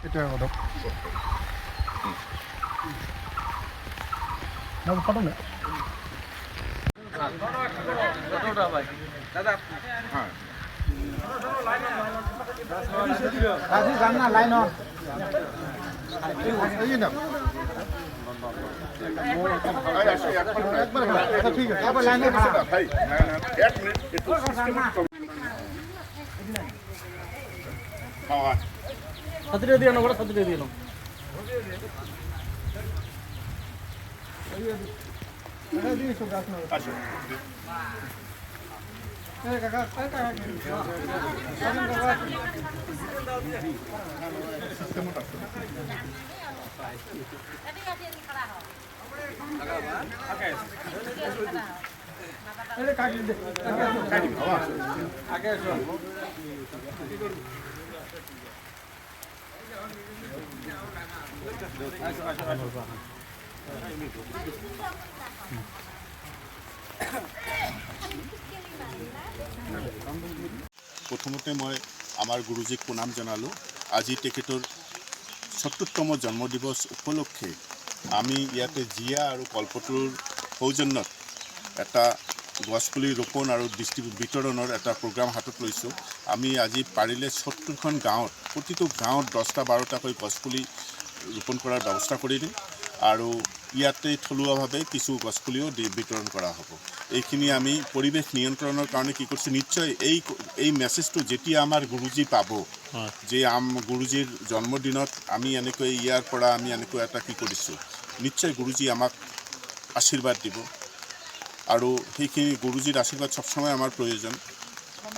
এটা কথা না ফটো না দাদা হ্যাঁ রাজি যান না লাইন অন এই না ঠিক আছে আবার লাইনে ভাই এক মিনিট একটু হ্যাঁ ছাত্রীরা দিয়ে নাও ছাত্রীরা দিয়ে নাও প্ৰথমতে মই আমাৰ গুৰুজীক প্ৰণাম জনালোঁ। আজি তেখেতৰ ৭০তম জন্মদিৱস উপলক্ষে আমি ইয়াতে জীয়া আৰু কল্পতৰুৰ সৌজন্যত এটা গছপুলি ৰোপণ আৰু বিতৰণৰ এটা প্ৰগ্ৰাম হাতত লৈছোঁ। আমি আজি পাৰিলে ৭০খন গাঁৱত প্ৰতিটো গাঁৱত ১০টা ১২টাকৈ গছপুলি ৰোপণ কৰাৰ ব্যৱস্থা কৰি দিম আৰু ইয়াতে থলুৱাভাৱে কিছু গছপুলিও বিতৰণ কৰা হ'ব। এইখিনি আমি পৰিৱেশ নিয়ন্ত্ৰণৰ কাৰণে কি কৰিছোঁ, নিশ্চয় এই মেছেজটো যেতিয়া আমাৰ গুৰুজী পাব যে গুৰুজীৰ জন্মদিনত আমি এনেকৈ ইয়াৰ পৰা আমি এনেকৈ এটা কি কৰিছোঁ, নিশ্চয় গুৰুজী আমাক আশীৰ্বাদ দিব আৰু সেইখিনি গুৰুজীৰ আশীৰ্বাদ সবসময় আমাৰ প্ৰয়োজন।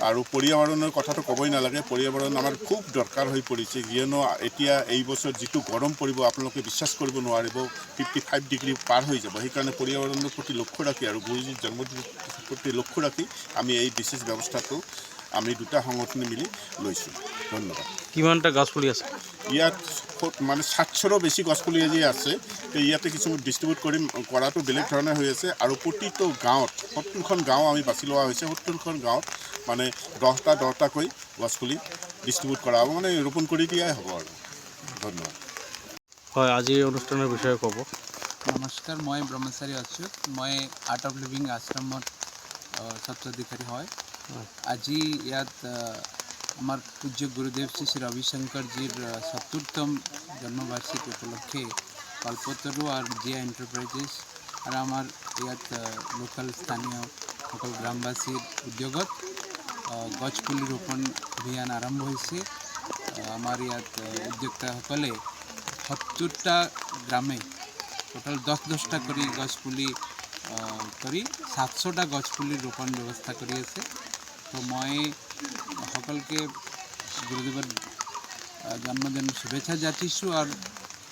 আৰু পৰ্যাৱৰণৰ কথাটো ক'বই নালাগে, পৰ্যাৱৰণ আমাৰ খুব দৰকাৰ হৈ পৰিছে, কিয়নো এতিয়া এই বছৰ যিটো গৰম পৰিব আপোনালোকে বিশ্বাস কৰিব নোৱাৰিব, 55 ডিগ্ৰী পাৰ হৈ যাব। সেইকাৰণে পৰ্যাৱৰণৰ প্ৰতি লক্ষ্য ৰাখি আৰু গুৰুজীৰ জন্মদিনৰ প্ৰতি লক্ষ্য ৰাখি আমি এই বিশেষ ব্যৱস্থাটো আমি দুটা সংগঠনে মিলি লৈছোঁ। ধন্যবাদ। কিমানটা গছপুলি আছে ইয়াত মানে ৭০০ৰো বেছি গছপুলি আজি আছে। ইয়াতে কিছুমান ডিষ্ট্ৰিবিউট কৰাটো বেলেগ ধৰণে হৈ আছে আৰু প্ৰতিটো গাঁৱত ৭০খন গাঁও আমি বাছি লোৱা হৈছে। ৭০খন গাঁৱত মানে ১০টাকৈ গছপুলি ডিষ্ট্ৰিবিউট কৰা হ'ব, মানে ৰোপণ কৰি দিয়াই হ'ব আৰু। ধন্যবাদ। হয়, আজিৰ অনুষ্ঠানৰ বিষয়ে ক'ব। নমস্কাৰ, মই ব্ৰহ্মচাৰী অচ্যুত, মই আৰ্ট অফ লিভিং আশ্ৰমত স্বত্বাধিকাৰী হয়। আজি ইয়াত আমাৰ পূজ্য গুৰুদেৱ শ্ৰী শ্ৰী ৰবিশংকৰজীৰ ৭০তম জন্মবাৰ্ষিকী উপলক্ষে কল্পতৰু আৰু জিয়া এণ্টাৰপ্ৰাইজেছ আৰু আমাৰ ইয়াত লোকেল স্থানীয় সকল গ্ৰামবাসীৰ উদ্যোগত গছপুলি ৰোপণ অভিযান আৰম্ভ হৈছে। আমাৰ ইয়াত উদ্যোক্তাসকলে ৭০টা গ্ৰামে টোটাল ১০টা কৰি গছপুলি কৰি ৭০০টা গছপুলি ৰোপণ ব্যৱস্থা কৰি আছে। তো মই সকলকে গুৰুদেৱৰ জন্মদিনৰ শুভেচ্ছা যাচিছোঁ আৰু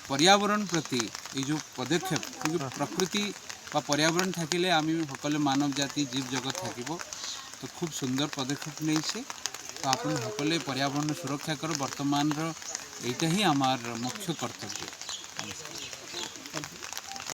পৰ্যাৱৰণ প্ৰতি এই যে পদক্ষেপ, কিন্তু প্ৰকৃতি বা পৰ্যাৱৰণ থাকিলে আমি সকলো মানৱ জাতি জীৱ জগত থাকিব। তো খুব সুন্দর পদক্ষেপ নিয়েছে। তো আপনার সকলে পর্যাবরণ সুরক্ষা করো, বর্তমানর এইটা হি আমার মুখ্য কর্তব্য। নমস্কার।